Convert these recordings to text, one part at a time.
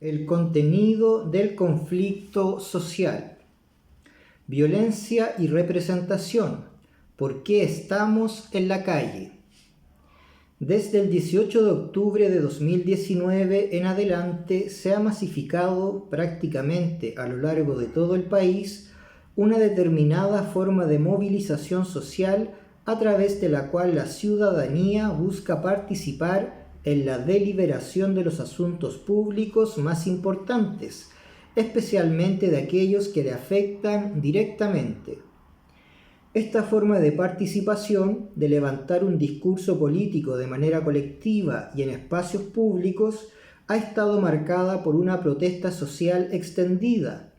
El contenido del conflicto social. Violencia y representación. ¿Por qué estamos en la calle? Desde el 18 de octubre de 2019 en adelante se ha masificado prácticamente a lo largo de todo el país una determinada forma de movilización social a través de la cual la ciudadanía busca participar en la deliberación de los asuntos públicos más importantes, especialmente de aquellos que le afectan directamente. Esta forma de participación, de levantar un discurso político de manera colectiva y en espacios públicos, ha estado marcada por una protesta social extendida,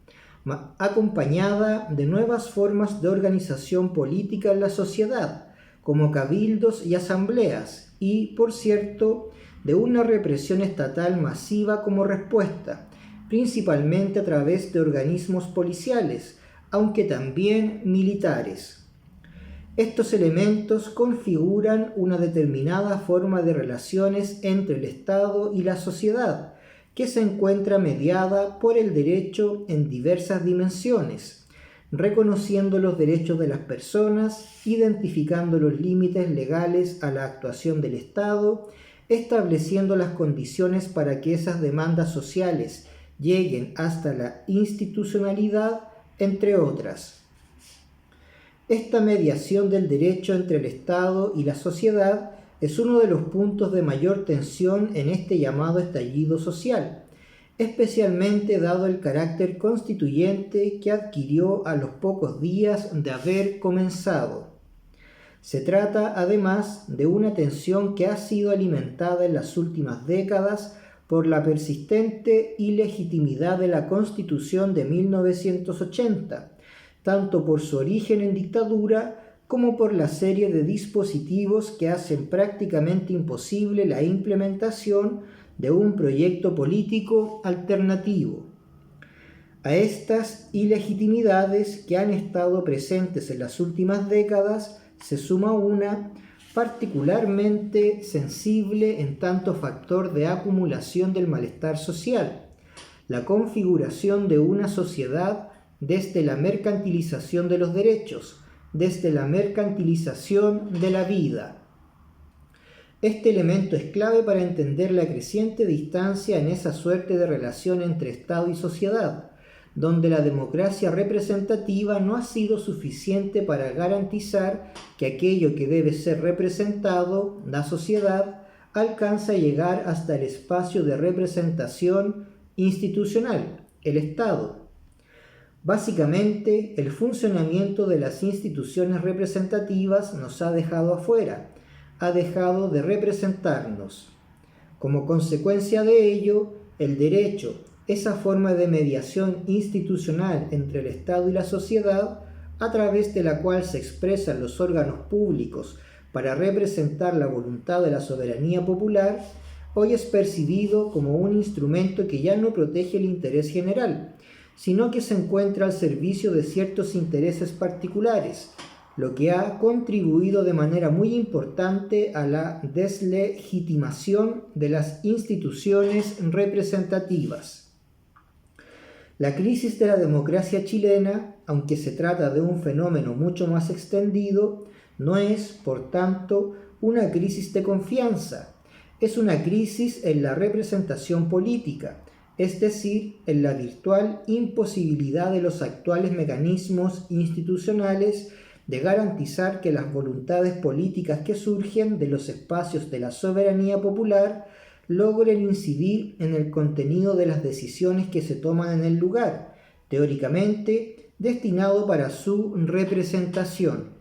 acompañada de nuevas formas de organización política en la sociedad, como cabildos y asambleas, y, por cierto, de una represión estatal masiva como respuesta, principalmente a través de organismos policiales, aunque también militares. Estos elementos configuran una determinada forma de relaciones entre el Estado y la sociedad, que se encuentra mediada por el derecho en diversas dimensiones, reconociendo los derechos de las personas, identificando los límites legales a la actuación del Estado, estableciendo las condiciones para que esas demandas sociales lleguen hasta la institucionalidad, entre otras. Esta mediación del derecho entre el Estado y la sociedad es uno de los puntos de mayor tensión en este llamado estallido social, especialmente dado el carácter constituyente que adquirió a los pocos días de haber comenzado. Se trata, además, de una tensión que ha sido alimentada en las últimas décadas por la persistente ilegitimidad de la Constitución de 1980, tanto por su origen en dictadura como por la serie de dispositivos que hacen prácticamente imposible la implementación de un proyecto político alternativo. A estas ilegitimidades que han estado presentes en las últimas décadas se suma una particularmente sensible en tanto factor de acumulación del malestar social, la configuración de una sociedad desde la mercantilización de los derechos, desde la mercantilización de la vida. Este elemento es clave para entender la creciente distancia en esa suerte de relación entre Estado y sociedad, donde la democracia representativa no ha sido suficiente para garantizar que aquello que debe ser representado, la sociedad, alcanza a llegar hasta el espacio de representación institucional, el Estado. Básicamente, el funcionamiento de las instituciones representativas nos ha dejado afuera, ha dejado de representarnos. Como consecuencia de ello, el derecho, esa forma de mediación institucional entre el Estado y la sociedad, a través de la cual se expresan los órganos públicos para representar la voluntad de la soberanía popular, hoy es percibido como un instrumento que ya no protege el interés general, sino que se encuentra al servicio de ciertos intereses particulares, lo que ha contribuido de manera muy importante a la deslegitimación de las instituciones representativas. La crisis de la democracia chilena, aunque se trata de un fenómeno mucho más extendido, no es, por tanto, una crisis de confianza, es una crisis en la representación política, es decir, en la virtual imposibilidad de los actuales mecanismos institucionales de garantizar que las voluntades políticas que surgen de los espacios de la soberanía popular logren incidir en el contenido de las decisiones que se toman en el lugar, teóricamente destinado para su representación.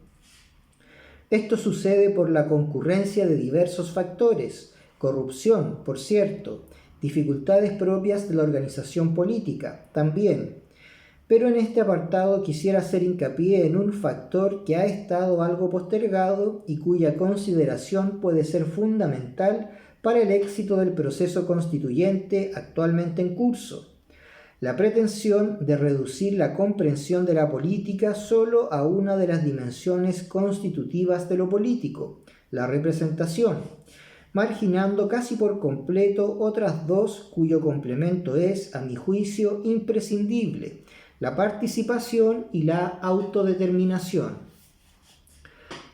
Esto sucede por la concurrencia de diversos factores, corrupción, por cierto, dificultades propias de la organización política, también. Pero en este apartado quisiera hacer hincapié en un factor que ha estado algo postergado y cuya consideración puede ser fundamental para el éxito del proceso constituyente actualmente en curso: la pretensión de reducir la comprensión de la política solo a una de las dimensiones constitutivas de lo político, la representación, marginando casi por completo otras dos cuyo complemento es, a mi juicio, imprescindible: la participación y la autodeterminación.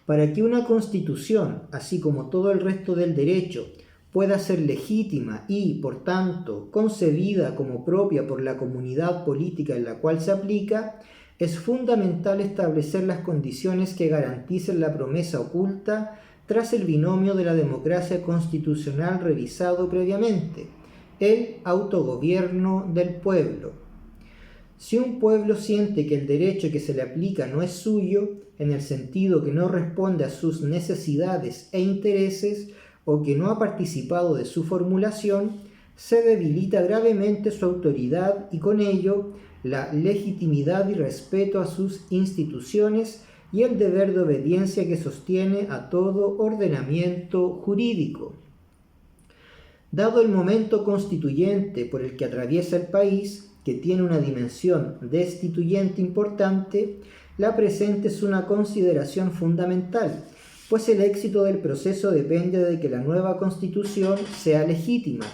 Para que una constitución, así como todo el resto del derecho, pueda ser legítima y, por tanto, concebida como propia por la comunidad política en la cual se aplica, es fundamental establecer las condiciones que garanticen la promesa oculta tras el binomio de la democracia constitucional revisado previamente: el autogobierno del pueblo. Si un pueblo siente que el derecho que se le aplica no es suyo, en el sentido que no responde a sus necesidades e intereses, o que no ha participado de su formulación, se debilita gravemente su autoridad y con ello la legitimidad y respeto a sus instituciones y el deber de obediencia que sostiene a todo ordenamiento jurídico. Dado el momento constituyente por el que atraviesa el país, que tiene una dimensión destituyente importante, la presente es una consideración fundamental, pues el éxito del proceso depende de que la nueva Constitución sea legítima,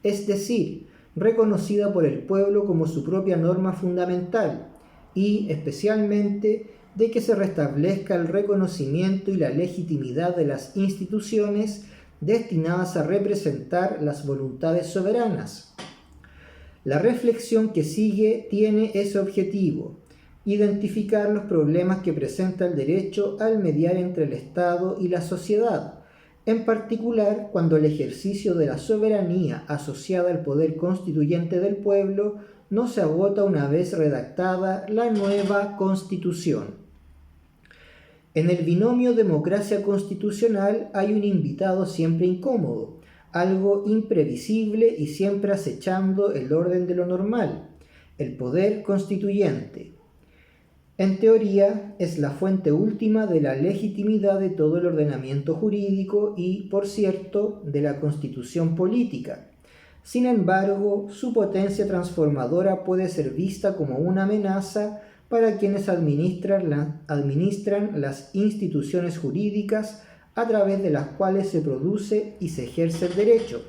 es decir, reconocida por el pueblo como su propia norma fundamental, y, especialmente, de que se restablezca el reconocimiento y la legitimidad de las instituciones destinadas a representar las voluntades soberanas. La reflexión que sigue tiene ese objetivo: identificar los problemas que presenta el derecho al mediar entre el Estado y la sociedad, en particular cuando el ejercicio de la soberanía asociada al poder constituyente del pueblo no se agota una vez redactada la nueva Constitución. En el binomio democracia constitucional hay un invitado siempre incómodo, algo imprevisible y siempre acechando el orden de lo normal: el poder constituyente. En teoría, es la fuente última de la legitimidad de todo el ordenamiento jurídico y, por cierto, de la constitución política. Sin embargo, su potencia transformadora puede ser vista como una amenaza para quienes administran las instituciones jurídicas a través de las cuales se produce y se ejerce el derecho,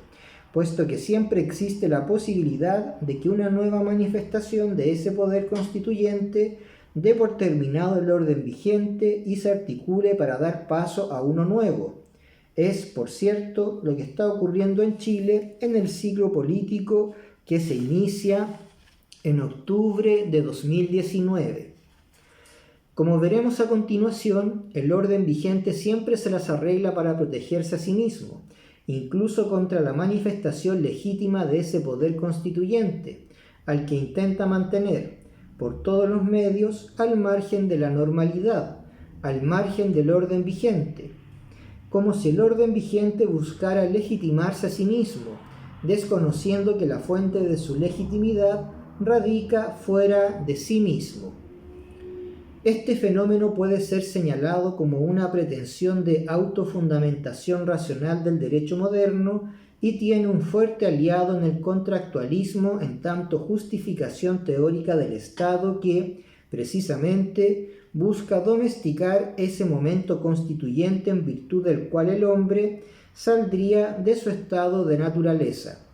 puesto que siempre existe la posibilidad de que una nueva manifestación de ese poder constituyente dé por terminado el orden vigente y se articule para dar paso a uno nuevo. Es, por cierto, lo que está ocurriendo en Chile en el ciclo político que se inicia en octubre de 2019. Como veremos a continuación, el orden vigente siempre se las arregla para protegerse a sí mismo, incluso contra la manifestación legítima de ese poder constituyente, al que intenta mantener, por todos los medios, al margen de la normalidad, al margen del orden vigente, como si el orden vigente buscara legitimarse a sí mismo, desconociendo que la fuente de su legitimidad radica fuera de sí mismo. Este fenómeno puede ser señalado como una pretensión de autofundamentación racional del derecho moderno y tiene un fuerte aliado en el contractualismo en tanto justificación teórica del Estado que, precisamente, busca domesticar ese momento constituyente en virtud del cual el hombre saldría de su estado de naturaleza.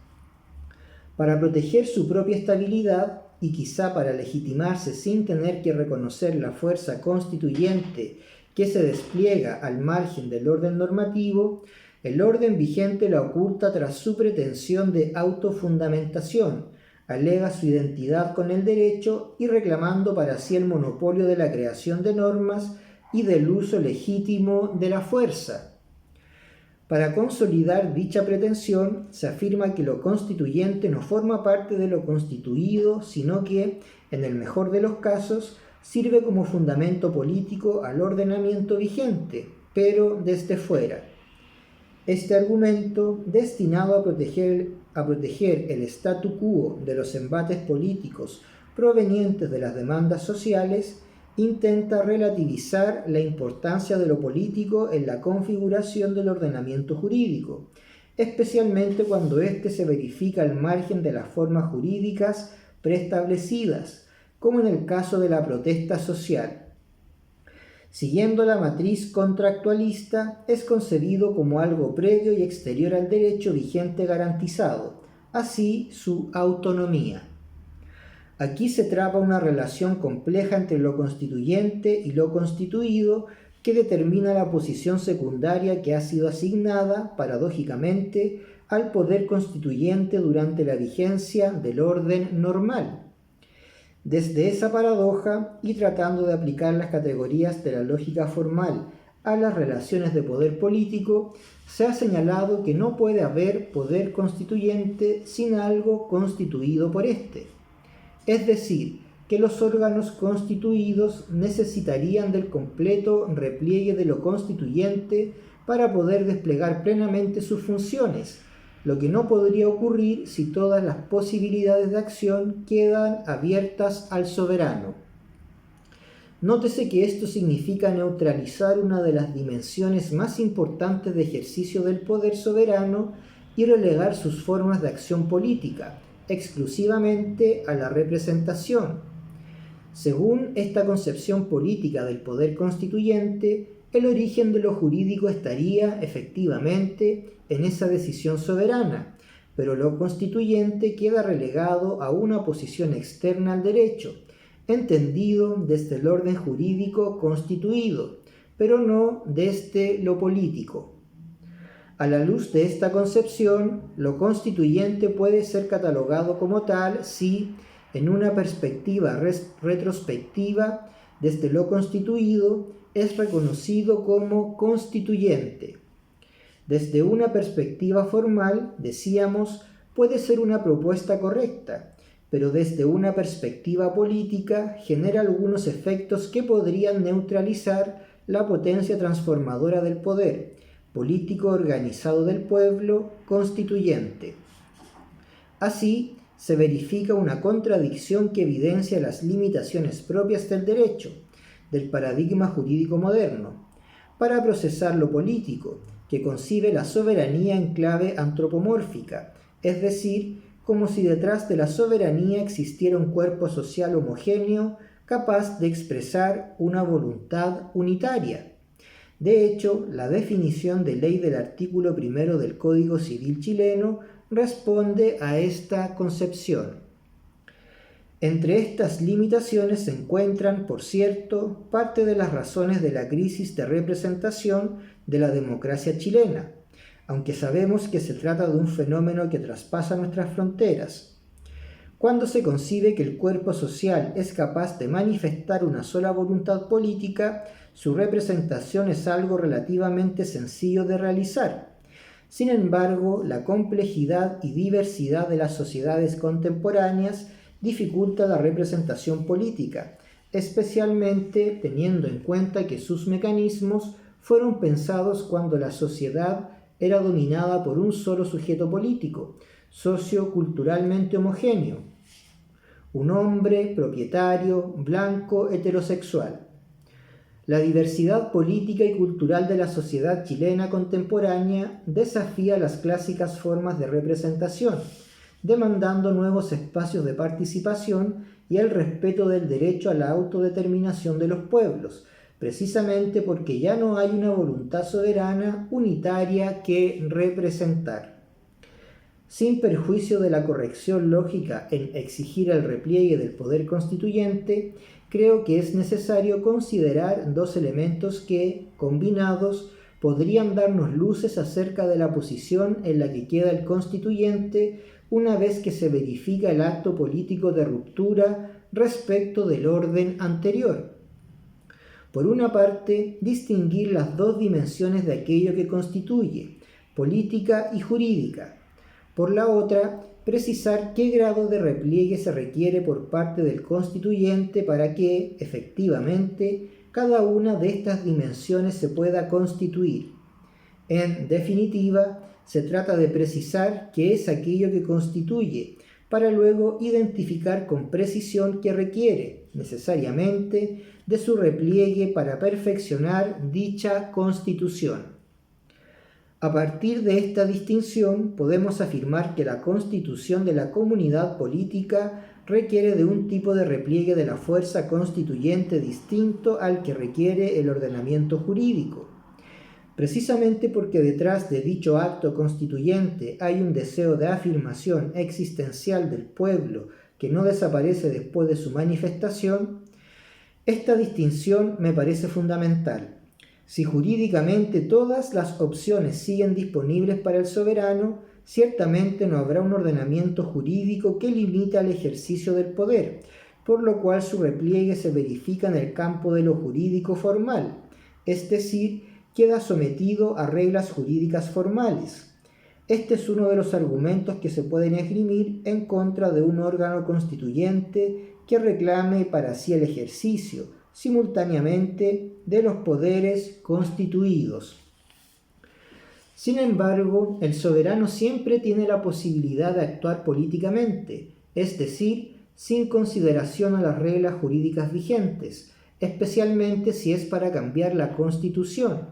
Para proteger su propia estabilidad y quizá para legitimarse sin tener que reconocer la fuerza constituyente que se despliega al margen del orden normativo, el orden vigente la oculta tras su pretensión de autofundamentación, alega su identidad con el derecho y reclamando para sí el monopolio de la creación de normas y del uso legítimo de la fuerza. Para consolidar dicha pretensión, se afirma que lo constituyente no forma parte de lo constituido, sino que, en el mejor de los casos, sirve como fundamento político al ordenamiento vigente, pero desde fuera. Este argumento, destinado a proteger el statu quo de los embates políticos provenientes de las demandas sociales, intenta relativizar la importancia de lo político en la configuración del ordenamiento jurídico, especialmente cuando éste se verifica al margen de las formas jurídicas preestablecidas, como en el caso de la protesta social. Siguiendo la matriz contractualista, es concebido como algo previo y exterior al derecho vigente garantizado, así su autonomía. Aquí se traba una relación compleja entre lo constituyente y lo constituido que determina la posición secundaria que ha sido asignada, paradójicamente, al poder constituyente durante la vigencia del orden normal. Desde esa paradoja, y tratando de aplicar las categorías de la lógica formal a las relaciones de poder político, se ha señalado que no puede haber poder constituyente sin algo constituido por éste. Es decir, que los órganos constituidos necesitarían del completo repliegue de lo constituyente para poder desplegar plenamente sus funciones, lo que no podría ocurrir si todas las posibilidades de acción quedan abiertas al soberano. Nótese que esto significa neutralizar una de las dimensiones más importantes de ejercicio del poder soberano y relegar sus formas de acción política exclusivamente a la representación. Según esta concepción política del poder constituyente, el origen de lo jurídico estaría, efectivamente, en esa decisión soberana, pero lo constituyente queda relegado a una posición externa al derecho, entendido desde el orden jurídico constituido, pero no desde lo político. A la luz de esta concepción, lo constituyente puede ser catalogado como tal si, en una perspectiva retrospectiva, desde lo constituido, es reconocido como constituyente. Desde una perspectiva formal, decíamos, puede ser una propuesta correcta, pero desde una perspectiva política genera algunos efectos que podrían neutralizar la potencia transformadora del poder político organizado del pueblo constituyente. Así, se verifica una contradicción que evidencia las limitaciones propias del derecho, del paradigma jurídico moderno, para procesar lo político, que concibe la soberanía en clave antropomórfica, es decir, como si detrás de la soberanía existiera un cuerpo social homogéneo capaz de expresar una voluntad unitaria. De hecho, la definición de ley del artículo 1 del Código Civil chileno responde a esta concepción. Entre estas limitaciones se encuentran, por cierto, parte de las razones de la crisis de representación de la democracia chilena, aunque sabemos que se trata de un fenómeno que traspasa nuestras fronteras. Cuando se concibe que el cuerpo social es capaz de manifestar una sola voluntad política, su representación es algo relativamente sencillo de realizar. Sin embargo, la complejidad y diversidad de las sociedades contemporáneas dificulta la representación política, especialmente teniendo en cuenta que sus mecanismos fueron pensados cuando la sociedad era dominada por un solo sujeto político, socioculturalmente homogéneo, un hombre propietario, blanco, heterosexual. La diversidad política y cultural de la sociedad chilena contemporánea desafía las clásicas formas de representación, demandando nuevos espacios de participación y el respeto del derecho a la autodeterminación de los pueblos, precisamente porque ya no hay una voluntad soberana unitaria que representar. Sin perjuicio de la corrección lógica en exigir el repliegue del poder constituyente, creo que es necesario considerar dos elementos que, combinados, podrían darnos luces acerca de la posición en la que queda el constituyente una vez que se verifica el acto político de ruptura respecto del orden anterior. Por una parte, distinguir las dos dimensiones de aquello que constituye, política y jurídica. Por la otra, precisar qué grado de repliegue se requiere por parte del constituyente para que, efectivamente, cada una de estas dimensiones se pueda constituir. En definitiva, se trata de precisar qué es aquello que constituye, para luego identificar con precisión qué requiere, necesariamente, de su repliegue para perfeccionar dicha constitución. A partir de esta distinción, podemos afirmar que la constitución de la comunidad política requiere de un tipo de repliegue de la fuerza constituyente distinto al que requiere el ordenamiento jurídico. Precisamente porque detrás de dicho acto constituyente hay un deseo de afirmación existencial del pueblo que no desaparece después de su manifestación, esta distinción me parece fundamental. Si jurídicamente todas las opciones siguen disponibles para el soberano, ciertamente no habrá un ordenamiento jurídico que limite el ejercicio del poder, por lo cual su repliegue se verifica en el campo de lo jurídico formal, es decir, queda sometido a reglas jurídicas formales. Este es uno de los argumentos que se pueden esgrimir en contra de un órgano constituyente que reclame para sí el ejercicio, simultáneamente, de los poderes constituidos. Sin embargo, el soberano siempre tiene la posibilidad de actuar políticamente, es decir, sin consideración a las reglas jurídicas vigentes, especialmente si es para cambiar la Constitución.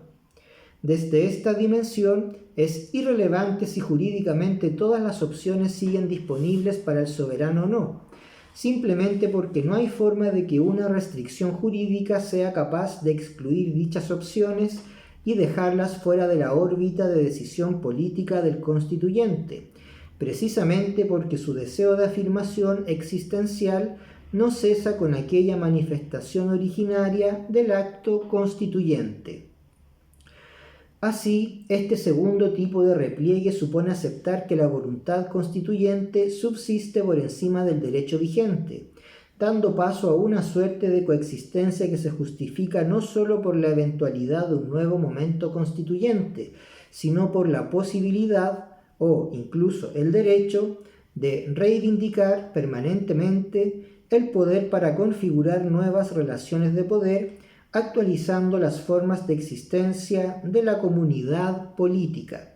Desde esta dimensión, es irrelevante si jurídicamente todas las opciones siguen disponibles para el soberano o no, simplemente porque no hay forma de que una restricción jurídica sea capaz de excluir dichas opciones y dejarlas fuera de la órbita de decisión política del constituyente, precisamente porque su deseo de afirmación existencial no cesa con aquella manifestación originaria del acto constituyente. Así, este segundo tipo de repliegue supone aceptar que la voluntad constituyente subsiste por encima del derecho vigente, dando paso a una suerte de coexistencia que se justifica no sólo por la eventualidad de un nuevo momento constituyente, sino por la posibilidad, o incluso el derecho, de reivindicar permanentemente el poder para configurar nuevas relaciones de poder, actualizando las formas de existencia de la comunidad política.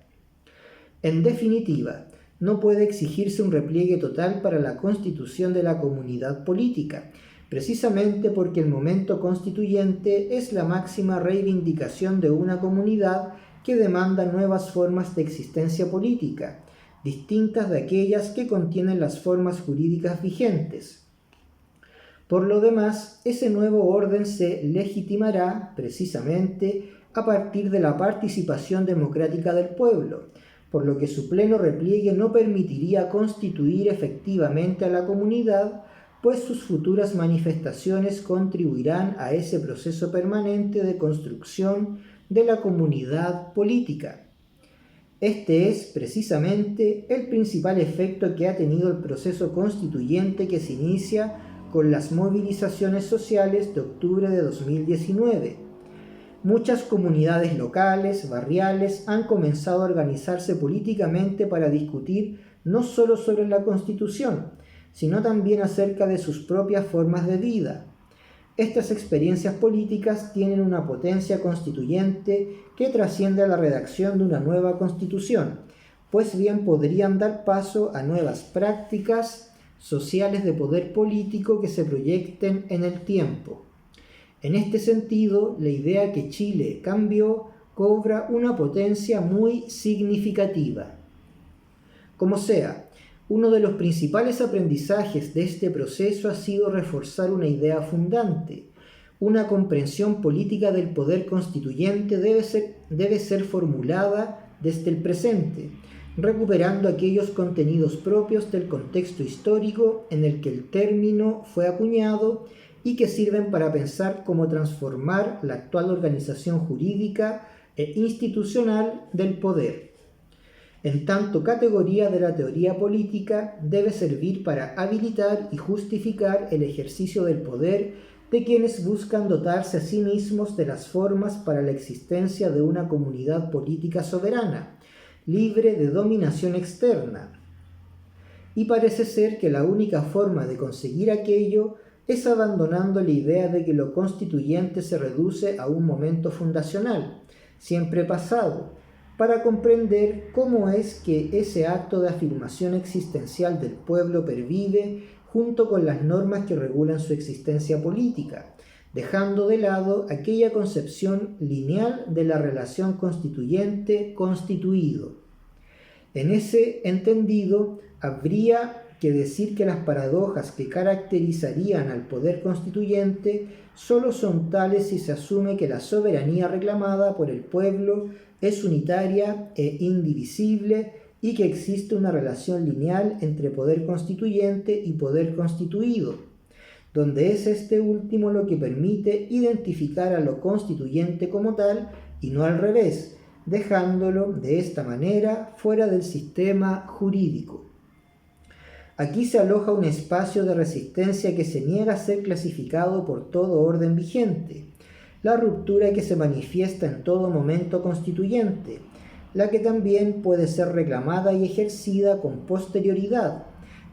En definitiva, no puede exigirse un repliegue total para la constitución de la comunidad política, precisamente porque el momento constituyente es la máxima reivindicación de una comunidad que demanda nuevas formas de existencia política, distintas de aquellas que contienen las formas jurídicas vigentes. Por lo demás, ese nuevo orden se legitimará, precisamente, a partir de la participación democrática del pueblo, por lo que su pleno repliegue no permitiría constituir efectivamente a la comunidad, pues sus futuras manifestaciones contribuirán a ese proceso permanente de construcción de la comunidad política. Este es, precisamente, el principal efecto que ha tenido el proceso constituyente que se inicia con las movilizaciones sociales de octubre de 2019. Muchas comunidades locales, barriales, han comenzado a organizarse políticamente para discutir no solo sobre la Constitución, sino también acerca de sus propias formas de vida. Estas experiencias políticas tienen una potencia constituyente que trasciende a la redacción de una nueva Constitución, pues bien podrían dar paso a nuevas prácticas sociales de poder político que se proyecten en el tiempo. En este sentido, la idea que Chile cambió cobra una potencia muy significativa. Como sea, uno de los principales aprendizajes de este proceso ha sido reforzar una idea fundante. Una comprensión política del poder constituyente debe ser formulada desde el presente, recuperando aquellos contenidos propios del contexto histórico en el que el término fue acuñado y que sirven para pensar cómo transformar la actual organización jurídica e institucional del poder. En tanto categoría de la teoría política, debe servir para habilitar y justificar el ejercicio del poder de quienes buscan dotarse a sí mismos de las formas para la existencia de una comunidad política soberana, libre de dominación externa. Y parece ser que la única forma de conseguir aquello es abandonando la idea de que lo constituyente se reduce a un momento fundacional, siempre pasado, para comprender cómo es que ese acto de afirmación existencial del pueblo pervive junto con las normas que regulan su existencia política, dejando de lado aquella concepción lineal de la relación constituyente-constituido. En ese entendido, habría que decir que las paradojas que caracterizarían al poder constituyente solo son tales si se asume que la soberanía reclamada por el pueblo es unitaria e indivisible y que existe una relación lineal entre poder constituyente y poder constituido, donde es este último lo que permite identificar a lo constituyente como tal y no al revés, dejándolo de esta manera fuera del sistema jurídico. Aquí se aloja un espacio de resistencia que se niega a ser clasificado por todo orden vigente, la ruptura que se manifiesta en todo momento constituyente, la que también puede ser reclamada y ejercida con posterioridad,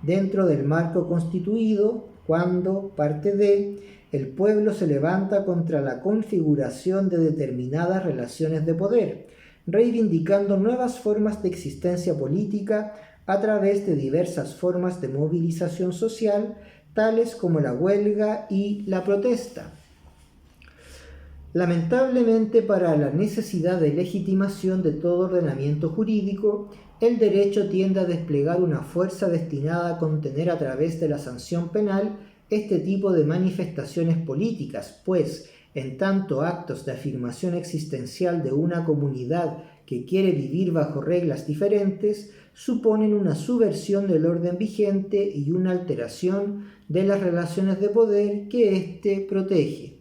dentro del marco constituido, cuando, parte de, el pueblo se levanta contra la configuración de determinadas relaciones de poder, reivindicando nuevas formas de existencia política a través de diversas formas de movilización social, tales como la huelga y la protesta. Lamentablemente, para la necesidad de legitimación de todo ordenamiento jurídico, el derecho tiende a desplegar una fuerza destinada a contener a través de la sanción penal este tipo de manifestaciones políticas, pues, en tanto actos de afirmación existencial de una comunidad que quiere vivir bajo reglas diferentes, suponen una subversión del orden vigente y una alteración de las relaciones de poder que éste protege.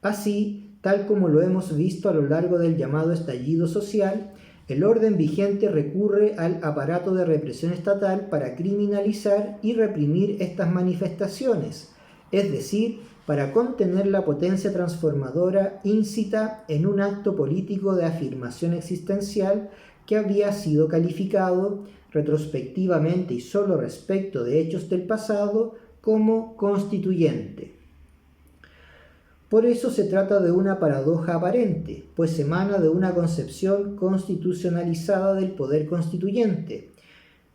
Así, tal como lo hemos visto a lo largo del llamado estallido social, el orden vigente recurre al aparato de represión estatal para criminalizar y reprimir estas manifestaciones, es decir, para contener la potencia transformadora íncita en un acto político de afirmación existencial que había sido calificado, retrospectivamente y solo respecto de hechos del pasado, como constituyente. Por eso se trata de una paradoja aparente, pues emana de una concepción constitucionalizada del poder constituyente,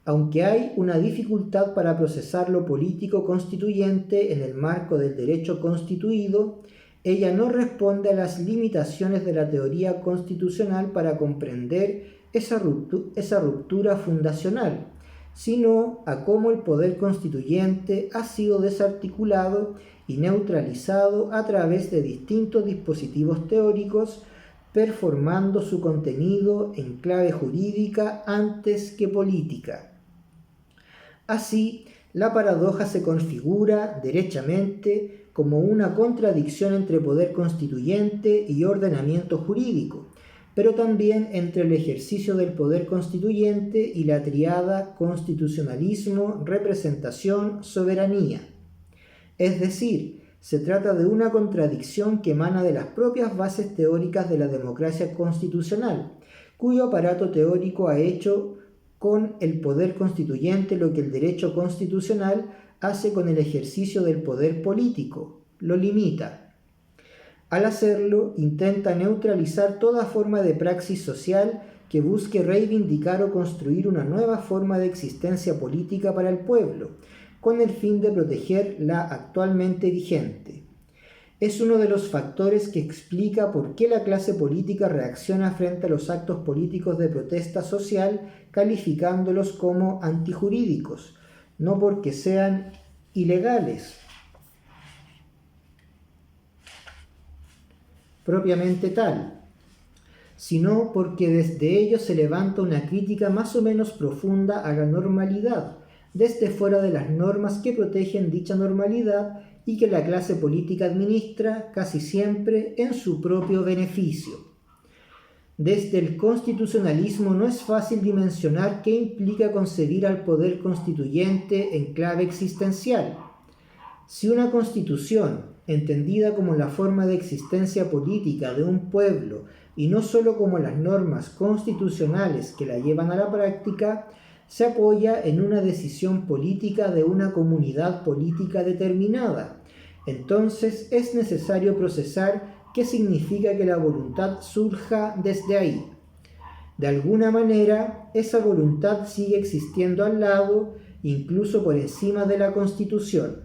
aunque hay una dificultad para procesar lo político constituyente en el marco del derecho constituido, ella no responde a las limitaciones de la teoría constitucional para comprender esa ruptura fundacional, sino a cómo el poder constituyente ha sido desarticulado y neutralizado a través de distintos dispositivos teóricos, performando su contenido en clave jurídica antes que política. Así, la paradoja se configura derechamente como una contradicción entre poder constituyente y ordenamiento jurídico, pero también entre el ejercicio del poder constituyente y la tríada constitucionalismo, representación, soberanía. Es decir, se trata de una contradicción que emana de las propias bases teóricas de la democracia constitucional, cuyo aparato teórico ha hecho con el poder constituyente lo que el derecho constitucional hace con el ejercicio del poder político, lo limita. Al hacerlo, intenta neutralizar toda forma de praxis social que busque reivindicar o construir una nueva forma de existencia política para el pueblo, con el fin de proteger la actualmente vigente. Es uno de los factores que explica por qué la clase política reacciona frente a los actos políticos de protesta social calificándolos como antijurídicos, no porque sean ilegales propiamente tal, sino porque desde ellos se levanta una crítica más o menos profunda a la normalidad, desde fuera de las normas que protegen dicha normalidad y que la clase política administra casi siempre en su propio beneficio. Desde el constitucionalismo no es fácil dimensionar qué implica concebir al poder constituyente en clave existencial. Si una constitución, entendida como la forma de existencia política de un pueblo y no sólo como las normas constitucionales que la llevan a la práctica, se apoya en una decisión política de una comunidad política determinada, entonces es necesario procesar qué significa que la voluntad surja desde ahí. De alguna manera, esa voluntad sigue existiendo al lado, incluso por encima de la Constitución.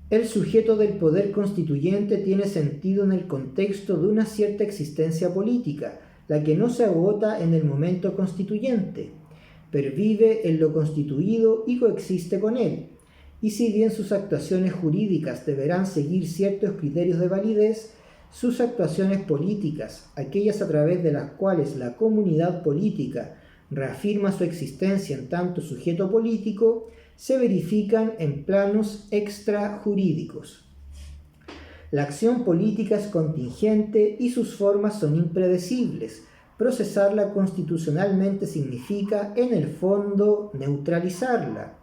El sujeto del poder constituyente tiene sentido en el contexto de una cierta existencia política, la que no se agota en el momento constituyente, pervive en lo constituido y coexiste con él. Y si bien sus actuaciones jurídicas deberán seguir ciertos criterios de validez, sus actuaciones políticas, aquellas a través de las cuales la comunidad política reafirma su existencia en tanto sujeto político, se verifican en planos extrajurídicos. La acción política es contingente y sus formas son impredecibles. Procesarla constitucionalmente significa, en el fondo, neutralizarla.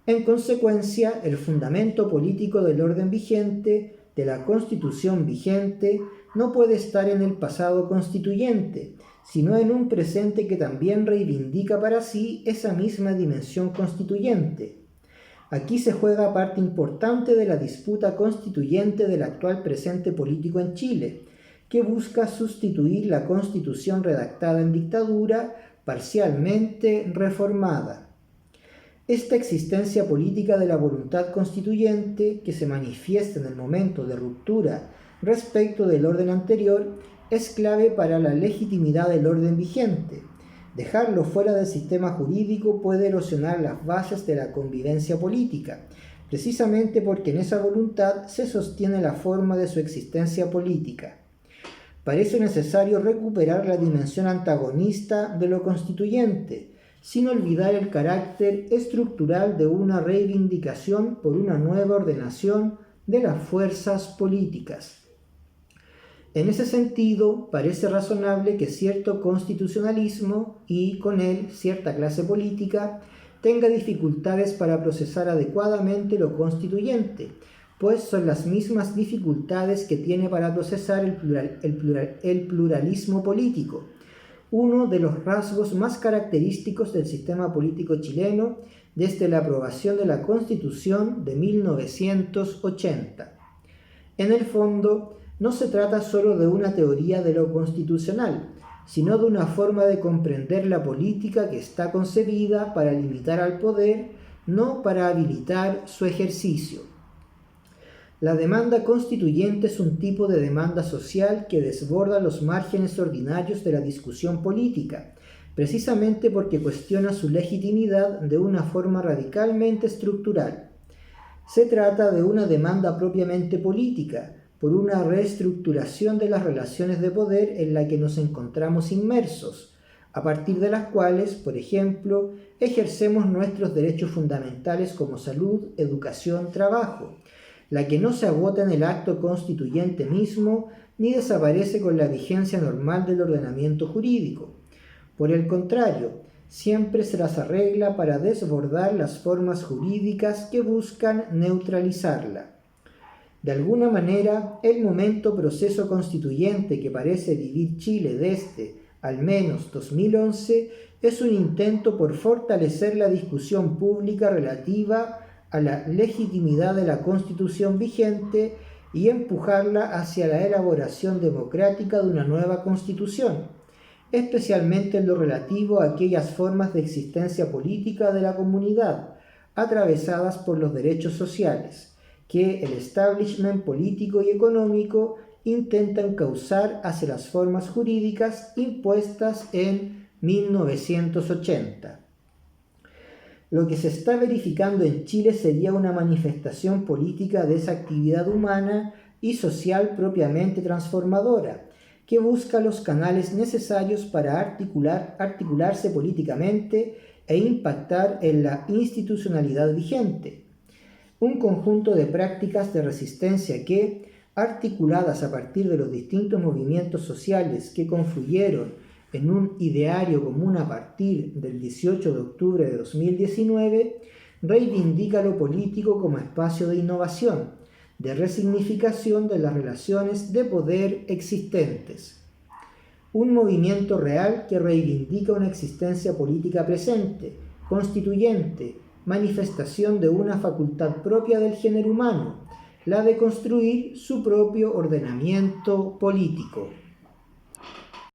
En consecuencia, el fundamento político del orden vigente, de la Constitución vigente, no puede estar en el pasado constituyente, sino en un presente que también reivindica para sí esa misma dimensión constituyente. Aquí se juega parte importante de la disputa constituyente del actual presente político en Chile, que busca sustituir la Constitución redactada en dictadura, parcialmente reformada. Esta existencia política de la voluntad constituyente, que se manifiesta en el momento de ruptura respecto del orden anterior, es clave para la legitimidad del orden vigente. Dejarlo fuera del sistema jurídico puede erosionar las bases de la convivencia política, precisamente porque en esa voluntad se sostiene la forma de su existencia política. Parece necesario recuperar la dimensión antagonista de lo constituyente, sin olvidar el carácter estructural de una reivindicación por una nueva ordenación de las fuerzas políticas. En ese sentido, parece razonable que cierto constitucionalismo y, con él, cierta clase política tenga dificultades para procesar adecuadamente lo constituyente, pues son las mismas dificultades que tiene para procesar el pluralismo político, uno de los rasgos más característicos del sistema político chileno desde la aprobación de la Constitución de 1980. En el fondo, no se trata solo de una teoría de lo constitucional, sino de una forma de comprender la política que está concebida para limitar al poder, no para habilitar su ejercicio. La demanda constituyente es un tipo de demanda social que desborda los márgenes ordinarios de la discusión política, precisamente porque cuestiona su legitimidad de una forma radicalmente estructural. Se trata de una demanda propiamente política, por una reestructuración de las relaciones de poder en la que nos encontramos inmersos, a partir de las cuales, por ejemplo, ejercemos nuestros derechos fundamentales como salud, educación, trabajo, la que no se agota en el acto constituyente mismo ni desaparece con la vigencia normal del ordenamiento jurídico. Por el contrario, siempre se las arregla para desbordar las formas jurídicas que buscan neutralizarla. De alguna manera, el momento proceso constituyente que parece vivir Chile desde, al menos, 2011, es un intento por fortalecer la discusión pública relativa a la legitimidad de la Constitución vigente y empujarla hacia la elaboración democrática de una nueva Constitución, especialmente en lo relativo a aquellas formas de existencia política de la comunidad, atravesadas por los derechos sociales, que el establishment político y económico intentan causar hacia las formas jurídicas impuestas en 1980. Lo que se está verificando en Chile sería una manifestación política de esa actividad humana y social propiamente transformadora, que busca los canales necesarios para articularse políticamente e impactar en la institucionalidad vigente. Un conjunto de prácticas de resistencia que, articuladas a partir de los distintos movimientos sociales que confluyeron en un ideario común a partir del 18 de octubre de 2019, reivindica lo político como espacio de innovación, de resignificación de las relaciones de poder existentes. Un movimiento real que reivindica una existencia política presente, constituyente, manifestación de una facultad propia del género humano, la de construir su propio ordenamiento político.